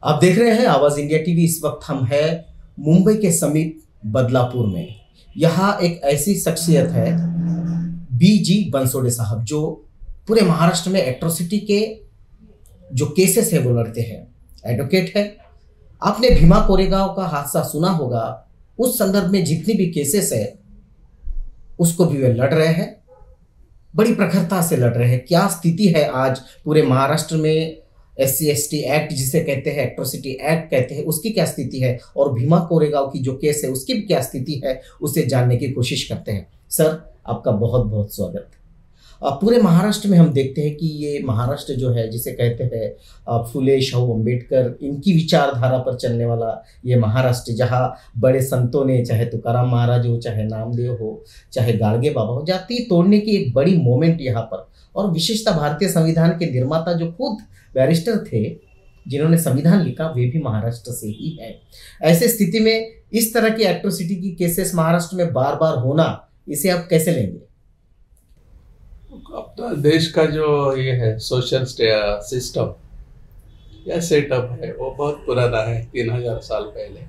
आप देख रहे हैं आवाज इंडिया टीवी। इस वक्त हम हैं मुंबई के समीप बदलापुर में। यहाँ एक ऐसी शख्सियत है बीजी बनसोड़े साहब, जो पूरे महाराष्ट्र में एट्रोसिटी के जो केसेस है वो लड़ते हैं। एडवोकेट है। आपने भीमा कोरेगांव का हादसा सुना होगा। उस संदर्भ में जितनी भी केसेस है उसको भी वे लड़ रहे हैं, बड़ी प्रखरता से लड़ रहे हैं। क्या स्थिति है आज पूरे महाराष्ट्र में? SC/ST एक्ट जिसे कहते हैं, एट्रोसिटी एक्ट कहते हैं, उसकी क्या स्थिति है? और भीमा कोरेगांव की जो केस है उसकी भी क्या स्थिति है, उसे जानने की कोशिश करते हैं। सर, आपका बहुत बहुत स्वागत। पूरे महाराष्ट्र में हम देखते हैं कि ये महाराष्ट्र जो है, जिसे कहते हैं फुले शाहू अम्बेडकर, इनकी विचारधारा पर चलने वाला ये महाराष्ट्र, जहाँ बड़े संतों ने, चाहे तुकाराम महाराज हो, चाहे नामदेव हो, चाहे गाडगे बाबा हो, जाति तोड़ने की एक बड़ी मोमेंट यहाँ पर। और विशेषतः भारतीय संविधान के निर्माता जो खुद बैरिस्टर थे, जिन्होंने संविधान लिखा, वे भी महाराष्ट्र से ही है। ऐसे स्थिति में इस तरह की एट्रोसिटी की केसेस महाराष्ट्र में बार बार होना, इसे आप कैसे लेंगे? अपना देश का जो ये है सोशल सिस्टम या सेटअप है वो बहुत पुराना है, 3000 साल पहले।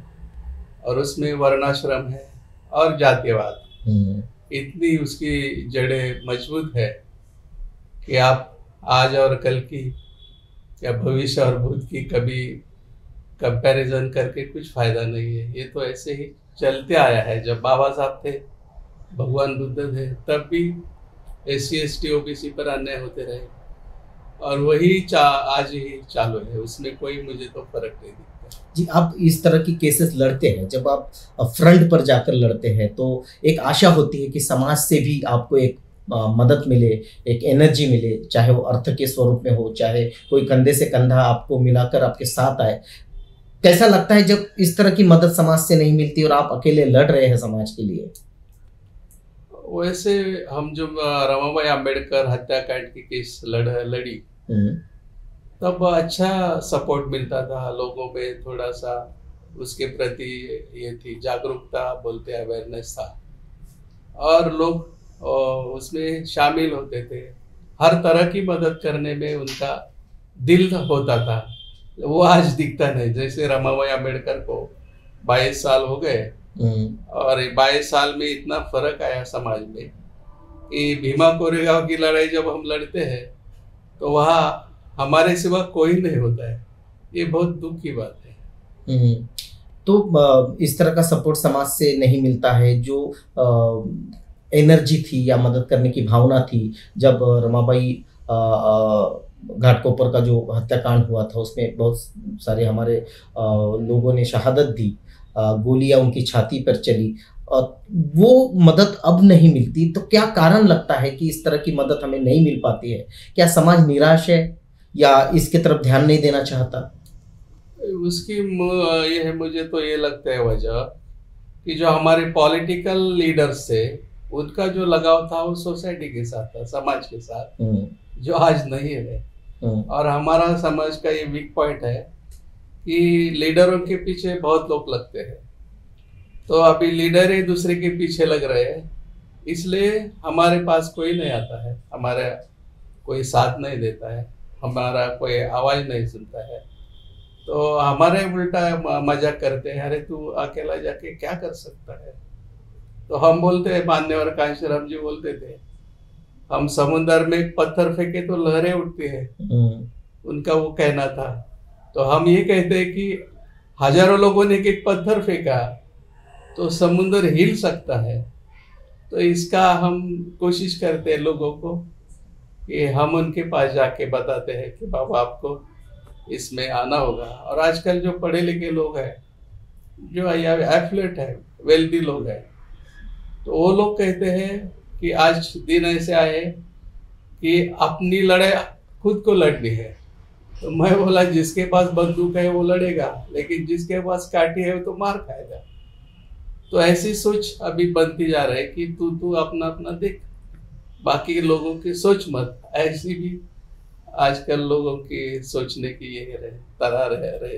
और उसमें वर्णाश्रम है और जातीयवाद, इतनी उसकी जड़ें मजबूत है कि आप आज और कल की या भविष्य और भूत की कभी कंपैरिजन करके कुछ फायदा नहीं है। ये तो ऐसे ही चलते आया है। जब बाबा साहब थे, भगवान बुद्ध थे, तब भी SC/ST OBC पर अन्याय होते रहे और वही आज ही चालू है। उसमें कोई मुझे तो फर्क नहीं दिखता। जी, आप इस तरह की केसेस लड़ते हैं, जब आप फ्रंट पर जाकर लड़ते हैं तो एक आशा होती है कि समाज से भी आपको एक मदद मिले, एक एनर्जी मिले, चाहे वो अर्थ के स्वरूप में हो, चाहे कोई कंधे से कंधा आपको मिलाकर आपके साथ आए। कैसा लगता है जब इस तरह की मदद समाज से नहीं मिलती और आप अकेले लड़ रहे हैं समाज के लिए? वैसे हम जब रमाबाई अम्बेडकर हत्याकांड की केस लड़ी, तब अच्छा सपोर्ट मिलता था लोगों में, थोड़ा सा उसके प्रति ये थी जागरूकता, बोलते अवेयरनेस था और लोग उसमें शामिल होते थे। हर तरह की मदद करने में उनका दिल होता था। वो आज दिखता नहीं। जैसे रमाबाई अम्बेडकर को 22 साल हो गए और 22 साल में इतना फर्क आया समाज में कि भीमा कोरेगांव की लड़ाई जब हम लड़ते हैं तो वहाँ हमारे सिवा कोई नहीं होता है। ये बहुत दुख की बात है। तो इस तरह का सपोर्ट समाज से नहीं मिलता है। जो एनर्जी थी या मदद करने की भावना थी, जब रमाबाई घाटकोपर का जो हत्याकांड हुआ था, उसमें बहुत सारे हमारे लोगों ने शहादत दी, गोलियां उनकी छाती पर चली, और वो मदद अब नहीं मिलती। तो क्या कारण लगता है कि इस तरह की मदद हमें नहीं मिल पाती है? क्या समाज निराश है या इसके तरफ ध्यान नहीं देना चाहता? उसकी ये है, मुझे तो ये लगता है वजह कि जो हमारे पॉलिटिकल लीडर्स थे, उनका जो लगाव था वो सोसाइटी के साथ था, समाज के साथ, जो आज नहीं है। और हमारा समाज का ये वीक पॉइंट है कि लीडरों के पीछे बहुत लोग लगते हैं। तो अभी लीडर ही दूसरे के पीछे लग रहे हैं, इसलिए हमारे पास कोई नहीं आता है, हमारा कोई साथ नहीं देता है, हमारा कोई आवाज नहीं सुनता है। तो हमारे उल्टा मजाक करते हैं, अरे तू अकेला जाके क्या कर सकता है। तो हम बोलते हैं, मान्यवर कांशीराम जी बोलते थे, हम समुद्र में एक पत्थर फेंके तो लहरें उठती है, उनका वो कहना था। तो हम ये कहते हैं कि हजारों लोगों ने एक पत्थर फेंका तो समुद्र हिल सकता है। तो इसका हम कोशिश करते हैं लोगों को कि हम उनके पास जाके बताते हैं कि बाबा आपको इसमें आना होगा। और आजकल जो पढ़े लिखे लोग हैं, जो एथलीट है, वेल्दी लोग हैं, तो वो लोग कहते हैं कि आज दिन ऐसे आए कि अपनी लड़ाई खुद को लड़नी है। तो मैं बोला, जिसके पास बंदूक है वो लड़ेगा, लेकिन जिसके पास काठी है वो तो मार खाएगा। तो ऐसी सोच अभी बनती जा रही है कि तू अपना अपना देख, बाकी लोगों की सोच मत। ऐसी भी आजकल लोगों की सोचने की ये तरह रहे।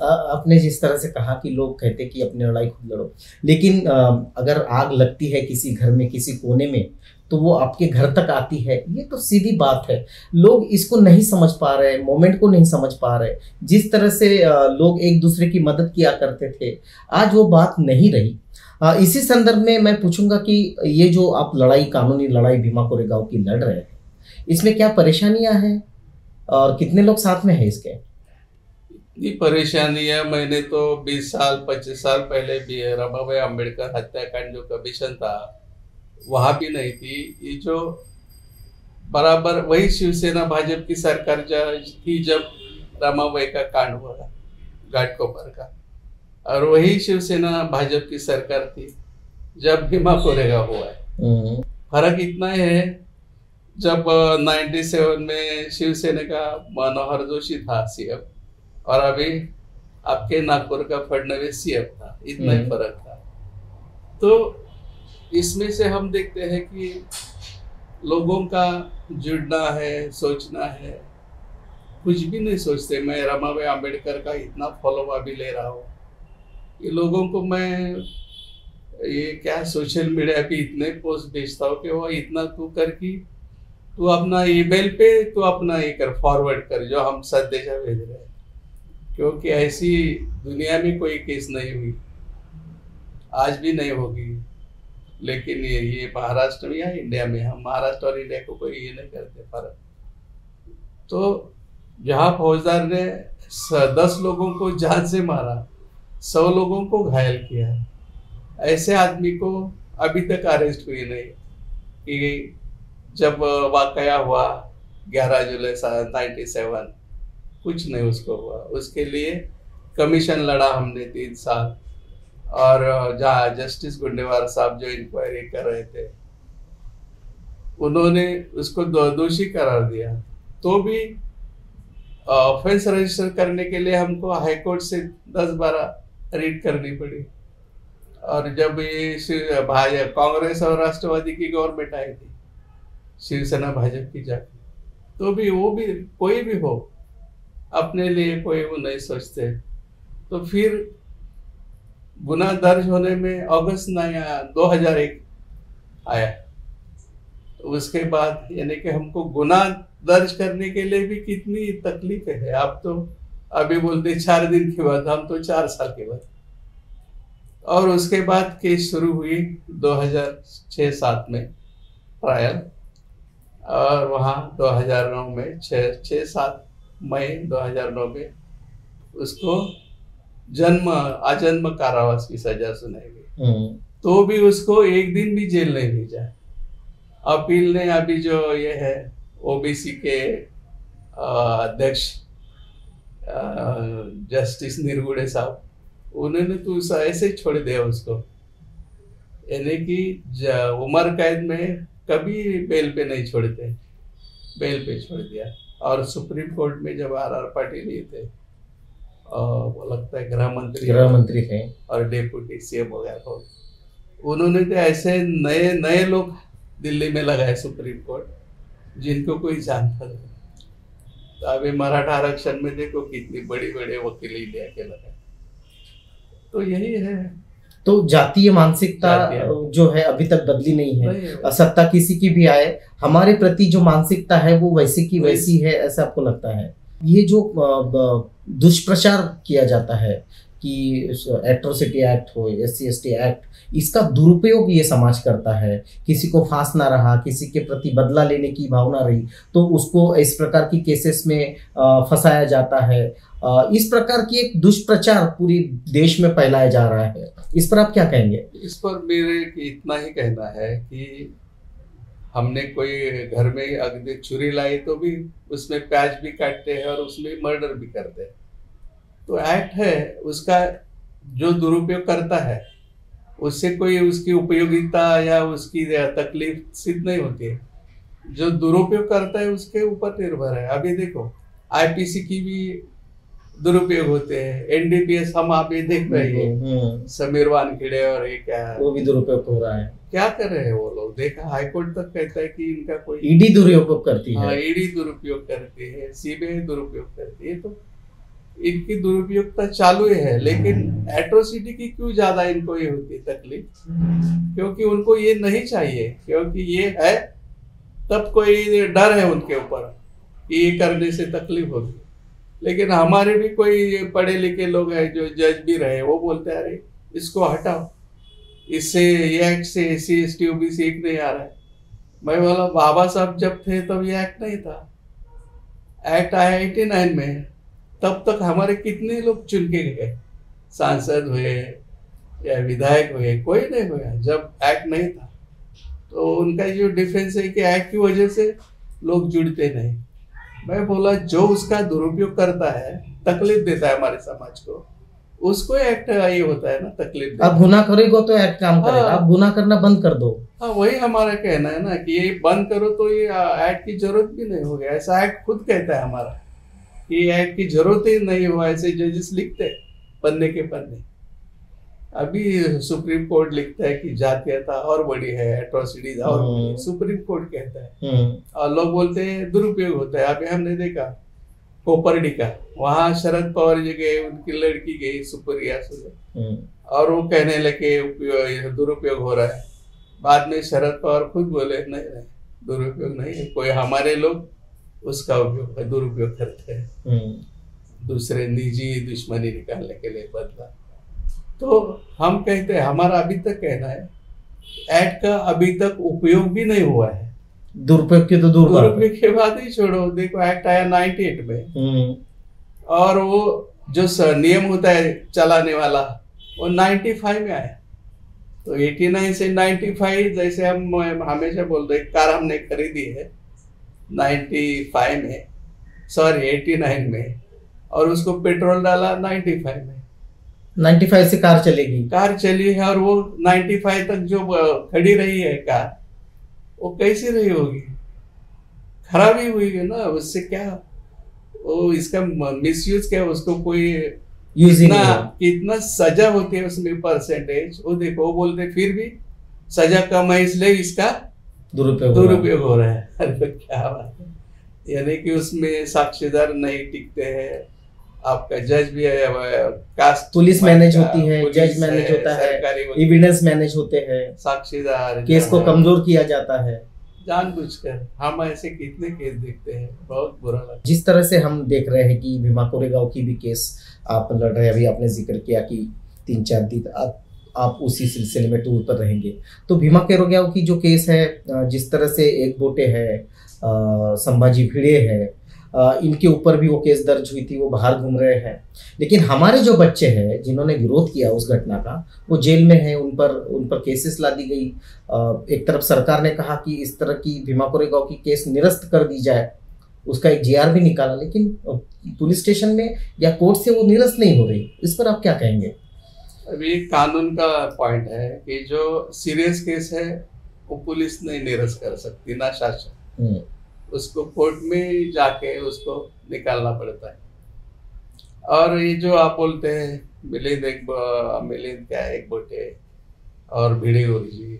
आपने जिस तरह से कहा कि लोग कहते कि अपनी लड़ाई खुद लड़ो, लेकिन अगर आग लगती है किसी घर में, किसी कोने में, तो वो आपके घर तक आती है। ये तो सीधी बात है। लोग इसको नहीं समझ पा रहे, मोमेंट को नहीं समझ पा रहे। जिस तरह से लोग एक दूसरे की मदद किया करते थे, आज वो बात नहीं रही। इसी संदर्भ में मैं पूछूंगा कि ये जो आप लड़ाई, कानूनी लड़ाई भीमा कोरेगांव की लड़ रहे हैं, इसमें क्या परेशानियां हैं और कितने लोग साथ में हैं इसके? इतनी परेशानियां मैंने तो 20 साल 25 साल पहले भी रमाबाई अम्बेडकर हत्याकांड जो कमीशन था वहां भी नहीं थी। ये जो बराबर वही शिवसेना भाजपा की सरकार थी जब रमाबाई का कांड हुआ घाटकोपर का, और वही शिवसेना भाजपा की सरकार थी जब भीमा कोरेगांव हुआ है। फर्क इतना है, जब 97 में शिवसेना का मनोहर जोशी था सीएम और अभी आपके नागपुर का फडणवीस सीएम था, इतना ही फर्क था। तो इसमें से हम देखते हैं कि लोगों का जुड़ना है, सोचना है, कुछ भी नहीं सोचते। मैं रमाबाई अम्बेडकर का इतना फॉलोअप अभी ले रहा हूँ, ये लोगों को मैं ये क्या सोशल मीडिया पे इतने पोस्ट भेजता हूँ कि वो इतना तू कर कि तू अपना ईमेल पे तू अपना ये कर, फॉरवर्ड कर जो हम संदेशा भेज रहे हैं, क्योंकि ऐसी दुनिया में कोई केस नहीं हुई, आज भी नहीं होगी। लेकिन ये महाराष्ट्र में या इंडिया में, हम महाराष्ट्र और इंडिया को कोई ये नहीं करते फर्क। तो जहाँ फौजदार ने 10 लोगों को जान से मारा, 100 लोगों को घायल किया, ऐसे आदमी को अभी तक अरेस्ट हुई नहीं। कि जब वाकया हुआ 11 जुलाई 97, कुछ नहीं उसको हुआ। उसके लिए कमीशन लड़ा हमने 3 साल, और जहाँ जस्टिस गुंडेवार साहब जो इंक्वायरी कर रहे थे, उन्होंने उसको दोषी करार दिया। तो भी ऑफेंस रजिस्टर करने के लिए हमको हाईकोर्ट से 10-12 रीड करनी पड़ी। और जब ये कांग्रेस और राष्ट्रवादी की गवर्नमेंट आई थी, शिवसेना भाजपा की जाके, तो भी वो भी कोई भी हो अपने लिए कोई वो नहीं सोचते। तो फिर गुनाह दर्ज होने में अगस्त 2001 आया। उसके बाद यानी कि हमको गुनाह दर्ज करने के लिए भी कितनी तकलीफें है। आप तो अभी बोलते 4 दिन के बाद, हम तो 4 साल के बाद। और उसके बाद केस शुरू हुई 2006-07 में ट्रायल, और वहाँ 2009 में 6-7 मई 2009 में उसको आजन्म कारावास की सजा सुनाई गई। तो भी उसको एक दिन भी जेल नहीं भेजा। अपील ने अभी जो ये है ओबीसी के अध्यक्ष जस्टिस निरगुडे साहब, उन्होंने तो ऐसे ही छोड़ दिया उसको, यानी कि उम्र कैद में कभी बेल पे नहीं छोड़ते, बेल पे छोड़ दिया। और सुप्रीम कोर्ट में जब आर पाटिल ये थे, वो लगता है गृह मंत्री थे और डेप्यूटी सीएम वगैरह हो, उन्होंने तो ऐसे नए लोग दिल्ली में लगाए सुप्रीम कोर्ट जिनको कोई जानता नहीं। तो अभी मराठा आरक्षण में देखो कितनी बड़ी बड़े वकील इंडिया के लगाए। तो यही है। तो जातीय मानसिकता जो है अभी तक बदली नहीं है। सत्ता किसी की भी आए, हमारे प्रति जो मानसिकता है वो वैसी की वैसी है, ऐसा आपको लगता है? ये जो दुष्प्रचार किया जाता है कि एट्रोसिटी एक्ट हो, SC/ST एक्ट, इसका दुरुपयोग ये समाज करता है। किसी को फांस ना रहा, किसी के प्रति बदला लेने की भावना रही, तो उसको इस प्रकार की केसेस में फंसाया जाता है। इस प्रकार की एक दुष्प्रचार पूरी देश में फैलाया जा रहा है। इस पर आप क्या कहेंगे? इस पर मेरे इतना ही कहना है कि हमने कोई घर में अगर छुरी लाई तो भी उसमें प्याज भी काटते हैं और उसमें मर्डर भी करते हैं। तो एक्ट है, उसका जो दुरुपयोग करता है उससे कोई उसकी उपयोगिता या उसकी तकलीफ सिद्ध नहीं होती है। जो दुरुपयोग करता है उसके ऊपर निर्भर है। अभी देखो IPC की भी दुरुपयोग होते हैं, NDPS हम आप ये देख रहे हैं, समीर वानखेड़े और ये क्या है, वो भी दुरुपयोग हो रहा है। क्या कर रहे हैं वो लोग? देखा हाईकोर्ट तक कहता है कि इनका कोई ईडी दुरुपयोग करती है। हाँ, ईडी दुरुपयोग करती है, CBI दुरुपयोग करती है। तो इनकी दुरुपयोगता चालू है, लेकिन एट्रोसिटी की क्यों ज्यादा इनको ये होती है तकलीफ? क्योंकि उनको ये नहीं चाहिए, क्योंकि ये है तब कोई डर है उनके ऊपर कि ये करने से तकलीफ होगी। लेकिन हमारे भी कोई पढ़े लिखे लोग हैं जो जज भी रहे, वो बोलते हैं अरे इसको हटाओ, इससे ये एक्ट से SC ST OBC एक नहीं आ रहा है। मैं बोला बाबा साहब जब थे तब ये एक्ट नहीं था, एक्ट आया 89 में, तब तक हमारे कितने लोग चुन के गए, सांसद हुए या विधायक हुए, कोई नहीं हुआ जब एक्ट नहीं था। तो उनका जो डिफेंस है कि एक्ट की वजह से लोग जुड़ते नहीं। मैं बोला जो उसका दुरुपयोग करता है, तकलीफ देता है हमारे समाज को, उसको एक्ट ये होता है ना तकलीफ देता। आप गुनाह करेगा तो एक्ट काम करेगा, हाँ। आप गुनाह करना बंद कर दो। हाँ, वही हमारा कहना है ना कि ये बंद करो तो ये एक्ट की जरूरत भी नहीं होगी। ऐसा एक्ट खुद कहता है हमारा, ये एक्ट की जरूरत ही नहीं हो, ऐसे जजेस लिखते हैं पन्ने के पन्ने। अभी सुप्रीम कोर्ट लिखता है कि जातीयता और बड़ी है, एट्रोसिटीज और बड़ी है, सुप्रीम कोर्ट कहता है। और लोग बोलते हैं दुरुपयोग होता है। अभी हमने देखा कोपरडिका, वहां शरद पवार जी गए, उनकी लड़की गई सुप्रिया सुले, और वो कहने लगे दुरुपयोग हो रहा है। बाद में शरद पवार खुद बोले नहीं नहीं दुरुपयोग नहीं है, कोई हमारे लोग उसका उपयोग दुरुपयोग करते हैं, दूसरे निजी दुश्मनी निकालने के लिए बदला। तो हम कहते हैं, हमारा अभी तक कहना है एक्ट का अभी तक उपयोग भी नहीं हुआ है। दुरुपयोग की तो दूर बात है। दुरुपयोग के बाद ही छोड़ो, देखो एक्ट आया 98 में, और वो जो नियम होता है चलाने वाला वो 95 में आया। तो 89 से 95, जैसे हम हमेशा बोलते हैं, कार हमने खरीदी है 95 में, सॉरी 89 में, और उसको पेट्रोल डाला 95 में। 95 से कार चलेगी, कार चली है, और वो 95 तक जो खड़ी रही है कार, वो कैसी रही होगी? खराब ही हुई है ना। उससे क्या, वो इसका मिसयूज क्या, उसको कोई यूज कितना सजा होती है उसमें परसेंटेज, वो देखो, वो बोलते फिर भी सजा कम है इसलिए इसका दुरुपयोग हो रहा है। अरे क्या बात है, यानी कि उसमें साक्षीदार नहीं टिकते हैं, आपका जज भी है, कास्ट पुलिस मैनेज होती है, जज मैनेज होता है, एविडेंस मैनेज होते हैं, साक्षीदार, केस को कमजोर किया जाता है जानबूझकर। हम ऐसे कितने केस देखते हैं, बहुत बुरा लगता है। जिस तरह से हम देख रहे हैं कि भीमा कोरेगांव की भी केस आप लड़ रहे हैं, अभी आपने जिक्र किया कि 3-4 दिन आप उसी सिलसिले में टूर पर रहेंगे। तो भीमा कोरेगांव की जो केस है, जिस तरह से एक बोटे है, संभाजी भिड़े है, इनके ऊपर भी वो केस दर्ज हुई थी, वो बाहर घूम रहे हैं। लेकिन हमारे जो बच्चे हैं जिन्होंने विरोध किया उस घटना का, वो जेल में हैं, उन पर केसेस ला दी गई। एक तरफ सरकार ने कहा कि इस तरह की भीमा कोरेगांव की केस निरस्त कर दी जाए, उसका एक GR भी निकाला, लेकिन पुलिस स्टेशन में या कोर्ट से वो निरस्त नहीं हो रही। इस पर आप क्या कहेंगे? अभी कानून का पॉइंट है कि जो सीरियस केस है वो पुलिस नहीं निरस्त कर सकती, ना शासन, उसको कोर्ट में जाके उसको निकालना पड़ता है। और ये जो आप बोलते हैं मिलिंद क्या एक बोटे और भिड़े जी,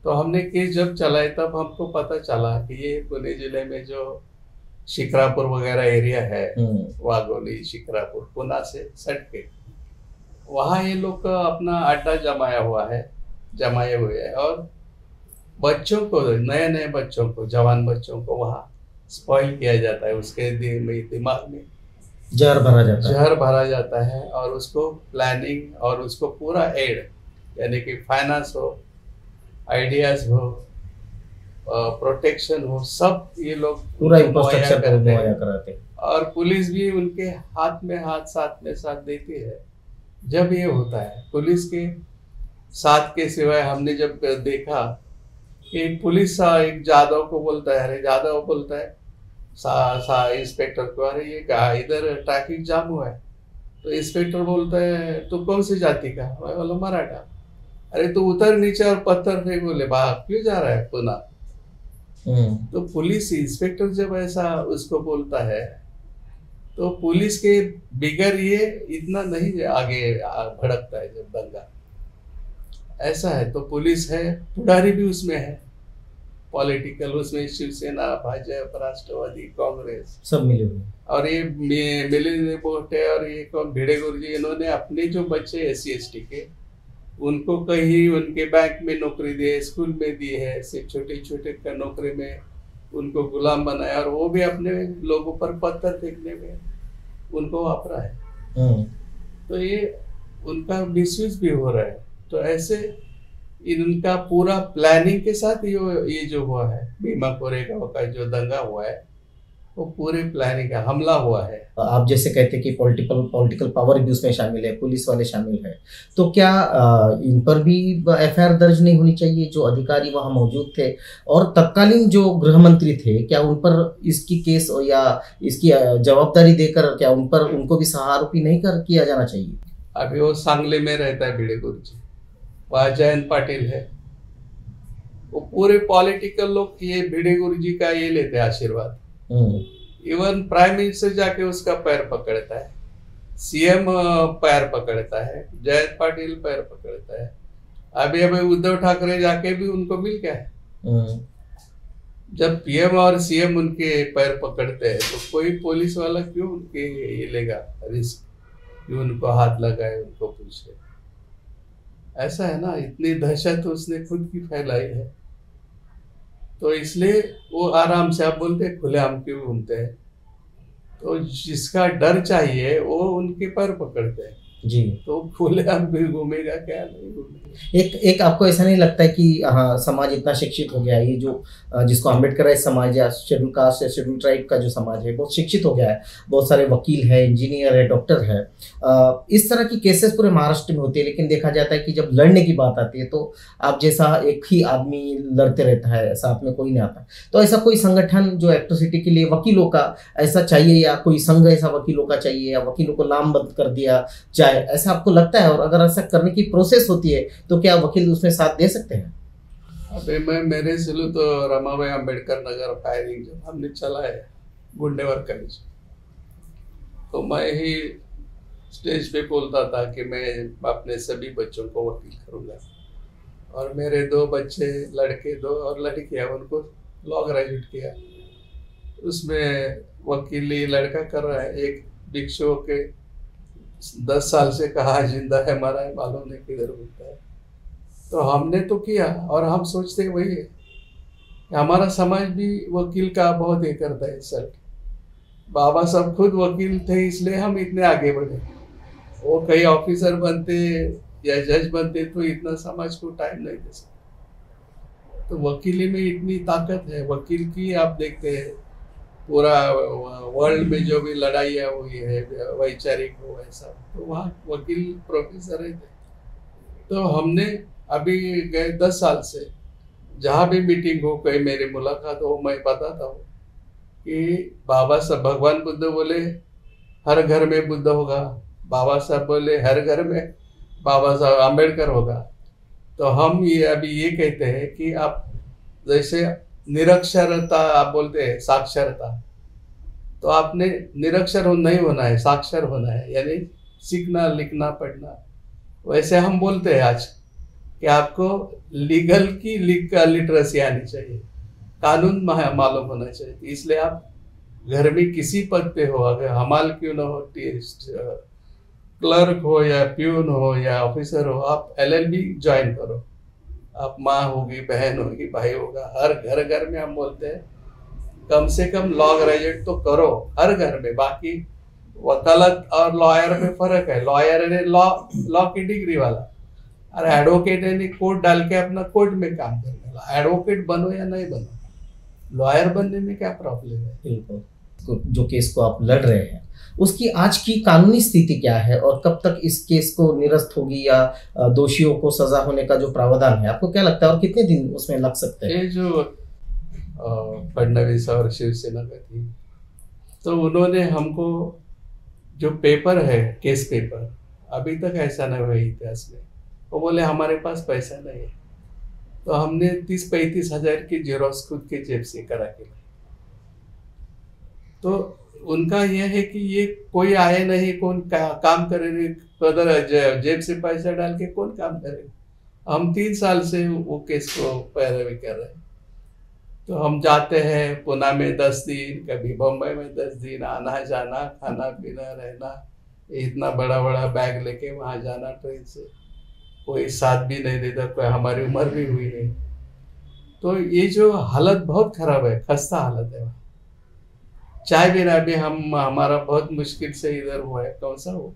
तो हमने केस जब चलाए तब हमको पता चला कि ये पुणे जिले में जो शिक्रापुर वगैरह एरिया है, वाघोली, शिक्रापुर, पुणे से सट के वहाँ ये लोग का अपना अड्डा जमाए हुए है, और बच्चों को, नए नए बच्चों को, जवान बच्चों को वहाँ स्पॉइल किया जाता है। उसके दिमाग में जहर भरा जाता है, और उसको प्लानिंग और उसको पूरा एड, यानी कि फाइनेंस हो, आइडियाज हो, प्रोटेक्शन हो, सब ये लोग पूरा इंफ्रास्ट्रक्चर मुहैया कराते हैं। और पुलिस भी उनके हाथ में हाथ, साथ में साथ देती है जब ये होता है। पुलिस के साथ के सिवाय हमने जब देखा कि पुलिस एक जादव को बोलता है, अरे जादव बोलता है इंस्पेक्टर को, अरे ये कहा इधर ट्रैफिक जाम हुआ है। तो इंस्पेक्टर बोलता है तू कौन सी जाति का? मैं बोला मराठा। अरे तू उतर नीचे और पत्थर फेंक। बोले भाग क्यों जा रहा है पुणे? तो पुलिस इंस्पेक्टर जब ऐसा उसको बोलता है तो पुलिस के बिगर ये इतना नहीं आगे भड़कता है जब दंगा ऐसा है। तो पुलिस है, पुडारी भी उसमें है, पॉलिटिकल, उसमें शिवसेना, भाजपा, राष्ट्रवादी, कांग्रेस सब मिले हुए। और ये मिलिंद बोहटे और ये कौन भिड़े गुरुजी, इन्होंने अपने जो बच्चे SC/ST के उनको कहीं उनके बैंक में नौकरी दी है, स्कूल में दी है, सिर्फ छोटे छोटे नौकरी में उनको गुलाम बनाया और वो भी अपने लोगों पर पत्थर फेंकने में उनको वापरा है। तो ये उनका मिसयूज भी हो रहा है। तो ऐसे इनका पूरा प्लानिंग के साथ ये जो हुआ है भीमा कोरेगांव का जो दंगा हुआ है वो पूरे प्लानिंग का हमला हुआ है। आप जैसे कहते कि पॉलिटिकल पावर भी उसमें शामिल है, पुलिस वाले शामिल है, तो क्या इन पर भी FIR दर्ज नहीं होनी चाहिए जो अधिकारी वहां मौजूद थे? और तत्कालीन जो गृह मंत्री थे, क्या उन पर इसकी केस या इसकी जवाबदारी देकर क्या उन पर उनको भी सहारोपी नहीं किया जाना चाहिए? अभी वो सांगली में रहता है भिड़े गुरुजी, वहाँ जयंत पाटिल है, वो पूरे पॉलिटिकल लोग ये भिड़े गुरुजी का ये लेते हैं आशीर्वाद। इवन प्राइम मिनिस्टर जाके उसका पैर पकड़ता है, CM पैर पकड़ता है, जयंत पाटिल पैर पकड़ता है, अभी उद्धव ठाकरे जाके भी उनको मिल गया है। जब PM और CM उनके पैर पकड़ते हैं तो कोई पुलिस वाला क्यों उनके ये लेगा रिस्क कि उनको हाथ लगाए, उनको पूछे? ऐसा है ना, इतनी दहशत उसने खुद की फैलाई है। तो इसलिए वो आराम से, आप बोलते हैं खुलेआम क्यों घूमते हैं, तो जिसका डर चाहिए वो उनके पैर पकड़ते हैं जी। तो खुलेआम भी घूमेगा क्या? नहीं घूमेगा। एक आपको ऐसा नहीं लगता है कि हाँ समाज इतना शिक्षित हो गया है, ये जो जिसको अम्बेडकर समाज या शेड्यूल कास्ट या शेड्यूल ट्राइब का जो समाज है बहुत शिक्षित हो गया है, बहुत सारे वकील है, इंजीनियर है, डॉक्टर है, इस तरह की केसेस पूरे महाराष्ट्र में होती है, लेकिन देखा जाता है कि जब लड़ने की बात आती है तो आप जैसा एक ही आदमी लड़ते रहता है, साथ में कोई नहीं आता। तो ऐसा कोई संगठन जो एट्रोसिटी के लिए वकीलों का ऐसा चाहिए, या कोई संघ ऐसा वकीलों का चाहिए, या वकीलों को लामबंद कर दिया जाए, ऐसा आपको लगता है? और अगर ऐसा करने की प्रोसेस होती है तो क्या वकील उसमें साथ दे सकते हैं? अबे मेरे से तो रमाबाई अम्बेडकर नगर फायरिंग जब हमने चला है गुंडेवर कॉलेज, तो मैं ही स्टेज पे बोलता था कि मैं अपने सभी बच्चों को वकील करूंगा, और मेरे 2 बच्चे लड़के 2 और लड़कियां, उनको लॉ ग्रेजुएट किया, उसमें वकीली लड़का कर रहा है, एक भिक्षु के 10 साल से कहाँ जिंदा है मरा है मालूम नहीं किधर होता है। तो हमने तो किया, और हम सोचते वही है कि हमारा समाज भी वकील का बहुत ये करता है सर। बाबा साहब खुद वकील थे, इसलिए हम इतने आगे बढ़े। वो कई ऑफिसर बनते या जज बनते तो इतना समाज को टाइम नहीं दे सकते। तो वकीली में इतनी ताकत है वकील की। आप देखते हैं पूरा वर्ल्ड में जो भी लड़ाइयाँ हुई है वैचारिक हो ऐसा, तो वहाँ वकील प्रोफेसर रहते। तो हमने अभी गए 10 साल से जहाँ भी मीटिंग हो, कहीं मेरी मुलाकात हो, मैं बताता हूँ कि बाबा साहब, भगवान बुद्ध बोले हर घर में बुद्ध होगा, बाबा साहब बोले हर घर में बाबा साहब अम्बेडकर होगा। तो हम ये अभी ये कहते हैं कि आप जैसे निरक्षरता आप बोलते हैं साक्षरता, तो आपने निरक्षर नहीं होना है, साक्षर होना है, यानी सीखना लिखना पढ़ना। वैसे हम बोलते हैं आज कि आपको लीगल की लिटरेसी आनी चाहिए, कानून मालूम होना चाहिए। इसलिए आप घर में किसी पद पे हो, अगर हमाल क्यों ना हो, क्लर्क हो या प्यून हो या ऑफिसर हो, आप LLB ज्वाइन करो। आप माँ होगी, बहन होगी, भाई होगा, हर घर में हम बोलते हैं कम से कम लॉ ग्रेजुएट तो करो हर घर में। बाकी वकालत और लॉयर में फर्क है, लॉयर ने लॉ की डिग्री वाला, और एडवोकेट यानी कोर्ट डाल के अपना कोर्ट में काम करने वाला। एडवोकेट बनो या नहीं बनो, लॉयर बनने में क्या प्रॉब्लम है? बिल्कुल। जो केस को आप लड़ रहे हैं उसकी आज की कानूनी स्थिति क्या है, और कब तक इस केस को निरस्त होगी या दोषियों को सजा होने का जो प्रावधान है, आपको क्या लगता है, और कितने दिन उसमें लग सकते हैं? ये जो फडणवीस और शिवसेना का थी, तो उन्होंने हमको जो पेपर है केस पेपर, अभी तक ऐसा नहीं हुआ इतिहास में, वो बोले हमारे पास पैसा नहीं है। तो हमने 30-35 हजार की जेरोक्स खुद के जेब से करा के लाई। तो उनका यह है कि ये कोई आए नहीं, कौन काम करेगा, जेब से पैसा डाल के कौन काम करेगा। हम 3 साल से वो केस को पैरवी कर रहे हैं। तो हम जाते हैं पुणे में 10 दिन, कभी बम्बई में 10 दिन, आना जाना, खाना पीना, रहना, इतना बड़ा बड़ा बैग लेके वहाँ जाना ट्रेन से, कोई साथ भी नहीं देता, कोई हमारी उम्र भी हुई नहीं। तो ये जो हालत बहुत खराब है, खस्ता हालत है। चाय बिना भी हमारा बहुत मुश्किल से इधर हुआ है। कौन सा वो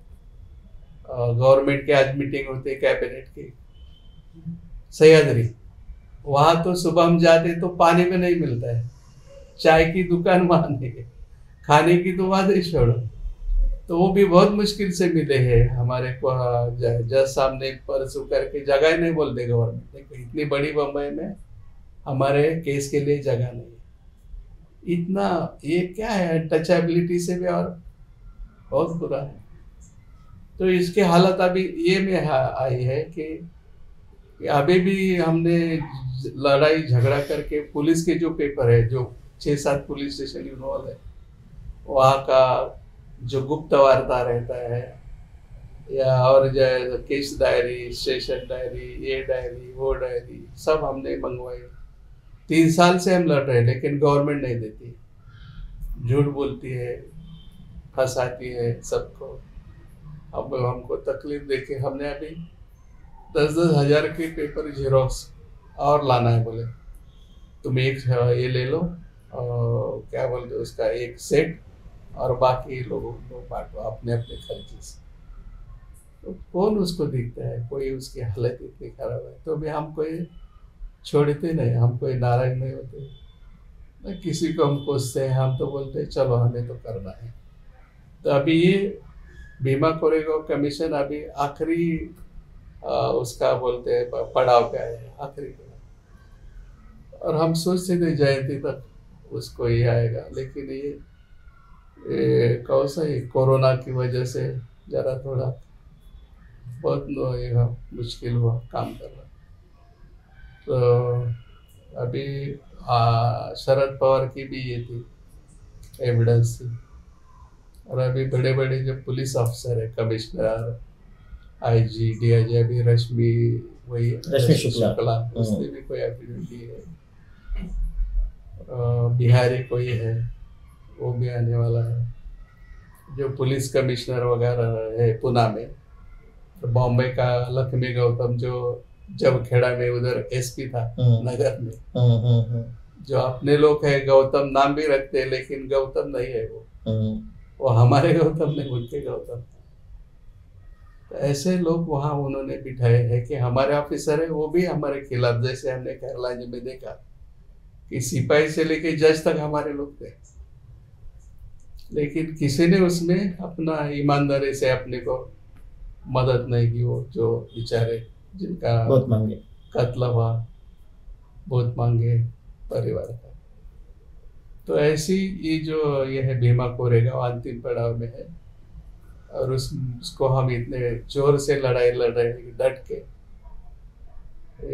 गवर्नमेंट की आज मीटिंग होती है कैबिनेट की, सह्याद्री, वहां तो सुबह हम जाते तो पानी में नहीं मिलता है, चाय की दुकान वहां नहीं है, खाने की तो बात ही छोड़ो। तो वो भी बहुत मुश्किल से मिले हैं हमारे को। जज साहब ने परसों करके जगह ही नहीं बोलते गवर्नमेंट ने, इतनी बड़ी बम्बई में हमारे केस के लिए जगह नहीं है। इतना ये क्या है, टचेबिलिटी से भी और बहुत बुरा है। तो इसकी हालत अभी ये में आई है कि अभी भी हमने लड़ाई झगड़ा करके पुलिस के जो पेपर है, जो 6-7 पुलिस स्टेशन इन्वॉल्व है, वहाँ का जो गुप्त वार्ता रहता है, या और जो केस डायरी, स्टेशन डायरी, ये डायरी, वो डायरी, सब हमने मंगवाई। 3 साल से हम लड़ रहे हैं, लेकिन गवर्नमेंट नहीं देती, झूठ बोलती है, फंसाती है सबको। अब हमको तकलीफ देके हमने अभी 10-10 हज़ार के पेपर जेरोक्स और लाना है। बोले तुम एक ये ले लो, और क्या बोलते उसका एक सेट, और बाकी लोगों को बांटो अपने अपने खर्चे से। तो कौन उसको दिखता है, कोई उसकी हालत इतनी खराब है तो भी हम कोई छोड़ते नहीं, हम कोई नाराज नहीं होते, न किसी को हम कोसते हैं। हम तो बोलते हैं चलो हमें तो करना है। तो अभी ये भीमा कोरेगांव कमीशन अभी आखिरी उसका बोलते हैं पड़ाव पे आया है, आखिरी पड़ाव। और हम सोचते थे जयंती तक उसको ये आएगा, लेकिन ये कौन सा ये कोरोना की वजह से जरा थोड़ा बहुत मुश्किल हुआ काम करना। तो अभी शरद पवार की भी ये थी एविडेंस थी, और अभी बड़े बड़े जो पुलिस ऑफिसर है, कमिश्नर, आईजी, डीआईजी, अभी रश्मि शुक्ला, उसने भी कोई एफिडेविट दी है। बिहारी कोई है, वो भी आने वाला है। जो पुलिस कमिश्नर वगैरह है पुणे में, तो बॉम्बे का लक्ष्मी गौतम जो जब खेड़ा में उधर एसपी था नगर में, जो अपने लोग है गौतम नाम भी रखते हैं, लेकिन गौतम नहीं है वो हमारे गौतम नहीं, उनके गौतम। तो ऐसे लोग वहाँ उन्होंने बिठाए हैं कि हमारे ऑफिसर है वो भी हमारे खिलाफ, जैसे हमने केरला में देखा कि सिपाही से लेके जज तक हमारे लोग थे, लेकिन किसी ने उसमें अपना ईमानदारी से अपने को मदद नहीं की। वो जो बेचारे जिनका बहुत मांगे कत्ल हुआ, बहुत मांगे परिवार का। तो ऐसी ये जो ये है भीमा कोरेगांव अंतिम पड़ाव में है, और उसको हम इतने जोर से लड़ाई लड़ रहे हैं डट के।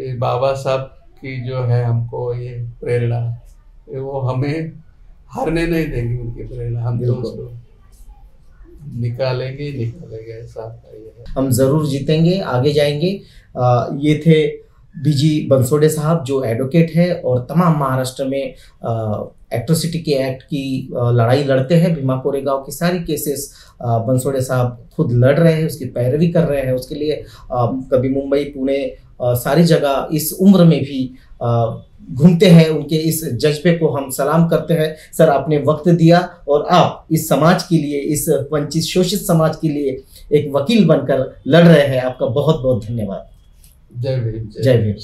ये बाबा साहब की जो है हमको ये प्रेरणा, वो हमें हारने नहीं देंगे, उनकी प्रेरणा हम तो उसको निकालेंगे ऐसा ये है। हम जरूर जीतेंगे, आगे जाएंगे। ये थे बीजी बनसोडे साहब जो एडवोकेट है और तमाम महाराष्ट्र में एट्रोसिटी के एक्ट की लड़ाई लड़ते हैं। भीमा कोरेगांव की सारी केसेस बनसोडे साहब खुद लड़ रहे हैं, उसकी पैरवी कर रहे हैं। उसके लिए कभी मुंबई, पुणे, सारी जगह इस उम्र में भी घूमते हैं। उनके इस जज्बे को हम सलाम करते हैं। सर, आपने वक्त दिया और आप इस समाज के लिए, इस वंचित शोषित समाज के लिए एक वकील बनकर लड़ रहे हैं। आपका बहुत बहुत धन्यवाद। जय भीम। जय भीम।